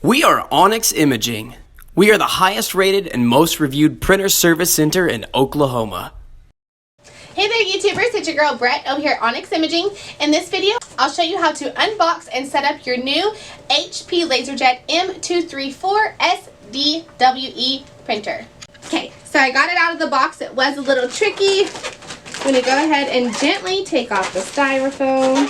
We are Onyx Imaging. We are the highest rated and most reviewed printer service center in Oklahoma. Hey there YouTubers, it's your girl Brett over here at Onyx Imaging. In this video, I'll show you how to unbox and set up your new HP LaserJet M234sdwe printer. Okay, so I got it out of the box. It was a little tricky. I'm going to go ahead and gently take off the styrofoam.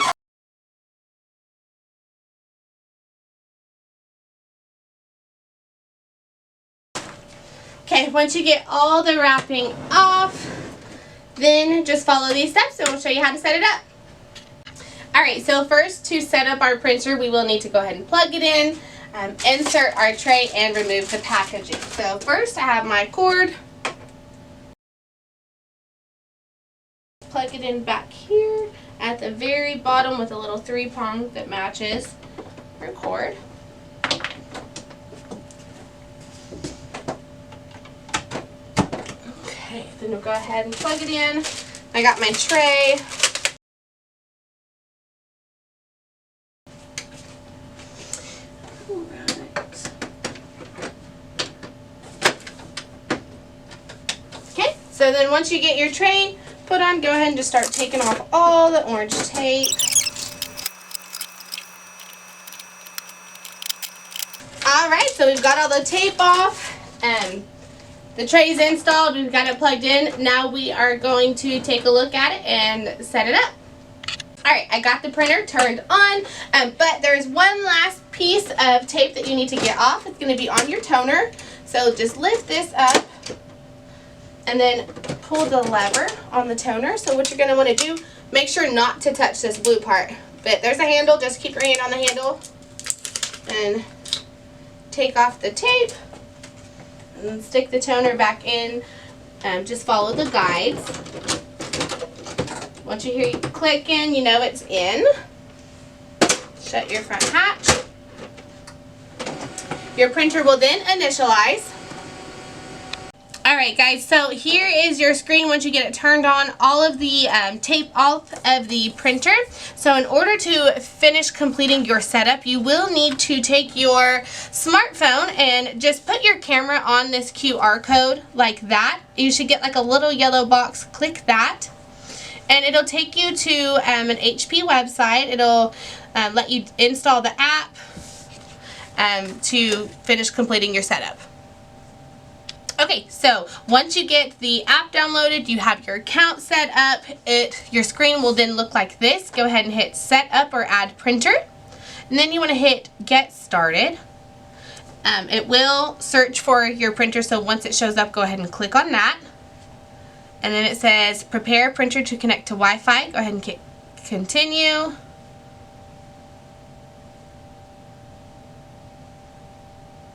Okay, once you get all the wrapping off, then just follow these steps and we'll show you how to set it up. Alright, so first to set up our printer, we will need to go ahead and plug it in, insert our tray, and remove the packaging. So first I have my cord. Plug it in back here at the very bottom with a little 3-prong that matches our cord. Okay, then we'll go ahead and plug it in. I got my tray. Alright. Okay, so then once you get your tray put on, go ahead and just start taking off all the orange tape. Alright, so we've got all the tape off. The tray's installed, we've got it plugged in. Now we are going to take a look at it and set it up. Alright, I got the printer turned on, but there's one last piece of tape that you need to get off. It's going to be on your toner. So just lift this up and then pull the lever on the toner. So what you're going to want to do, make sure not to touch this blue part. But there's a handle, just keep your hand on the handle and take off the tape. And stick the toner back in. Just follow the guides. Once you hear you clicking, you know it's in. Shut your front hatch. Your printer will then initialize. Alright guys, so here is your screen once you get it turned on. All of the tape off of the printer. So in order to finish completing your setup, you will need to take your smartphone and just put your camera on this QR code like that. You should get like a little yellow box. Click that. And it'll take you to an HP website. It'll let you install the app to finish completing your setup. Okay, so once you get the app downloaded, you have your account set up, your screen will then look like this. Go ahead and hit set up or add printer. And then you want to hit get started. It will search for your printer, so once it shows up, go ahead and click on that. And then it says prepare printer to connect to Wi-Fi. Go ahead and hit continue.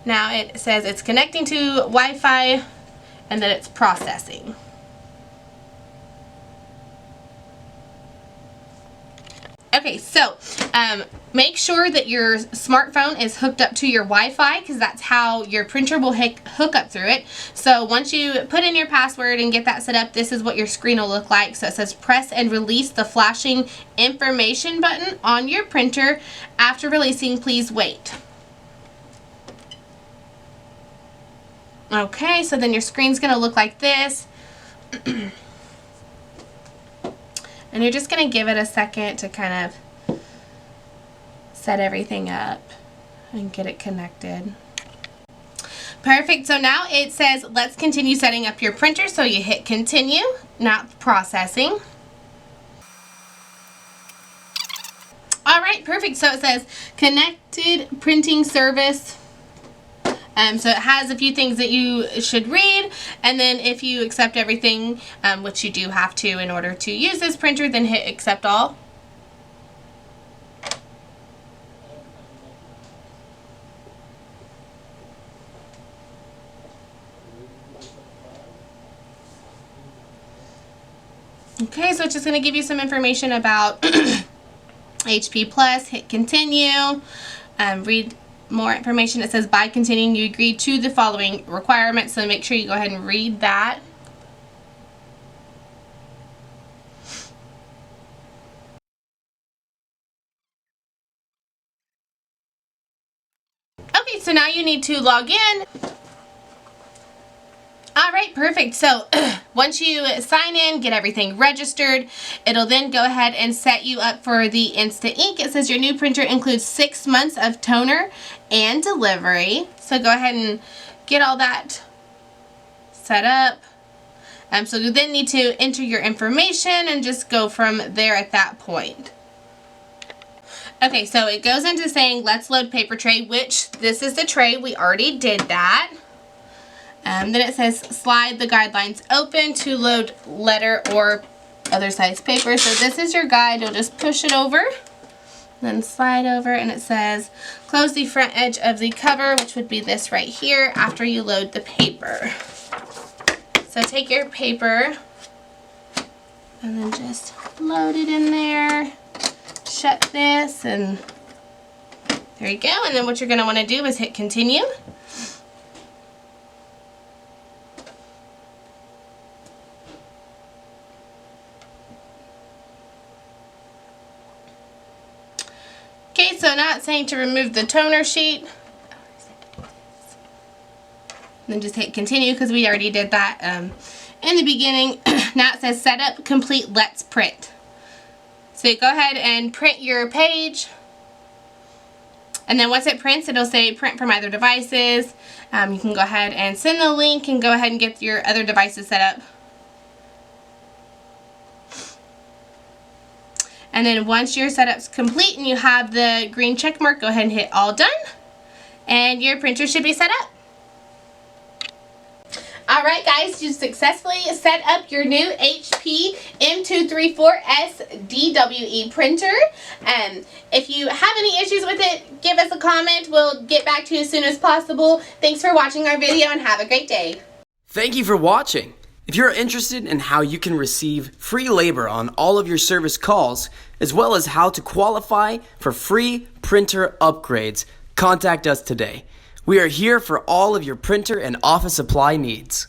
Now it says it's connecting to Wi-Fi and then it's processing. Okay, so make sure that your smartphone is hooked up to your Wi-Fi because that's how your printer will hook up through it. So once you put in your password and get that set up, this is what your screen will look like. So it says press and release the flashing information button on your printer. After releasing, please wait. Okay, so then your screen's going to look like this. And you're just going to give it a second to kind of set everything up and get it connected. Perfect. So now it says, let's continue setting up your printer. So you hit continue, not processing. All right, perfect. So it says connected printing service. So it has a few things that you should read, and then if you accept everything, which you do have to in order to use this printer, then hit accept all. Okay, so it's just going to give you some information about HP Plus. Hit continue, read more information. It says by continuing you agree to the following requirements, so make sure you go ahead and read that. Alright, so now you need to log in. Alright, perfect. So once you sign in, get everything registered, it'll then go ahead and set you up for the Instant Ink. It says your new printer includes 6 months of toner and delivery. So go ahead and get all that set up. So you then need to enter your information and just go from there at that point. Okay, so it goes into saying let's load paper tray, which this is the tray. We already did that. Then it says slide the guidelines open to load letter or other size paper. So this is your guide. You'll just push it over, then slide over, and it says close the front edge of the cover, which would be this right here, after you load the paper. So take your paper and then just load it in there. Shut this, and there you go. And then what you're going to want to do is hit continue. Okay, so now it's saying to remove the toner sheet. Then just hit continue because we already did that in the beginning. Now it says setup complete, let's print. So you go ahead and print your page. And then once it prints, it'll say print from other devices. You can go ahead and send the link and go ahead and get your other devices set up. And then once your setup's complete and you have the green check mark, go ahead and hit all done. And your printer should be set up. Alright guys, you successfully set up your new HP M234sdwe printer. If you have any issues with it, give us a comment. We'll get back to you as soon as possible. Thanks for watching our video and have a great day. Thank you for watching. If you're interested in how you can receive free labor on all of your service calls, as well as how to qualify for free printer upgrades, contact us today. We are here for all of your printer and office supply needs.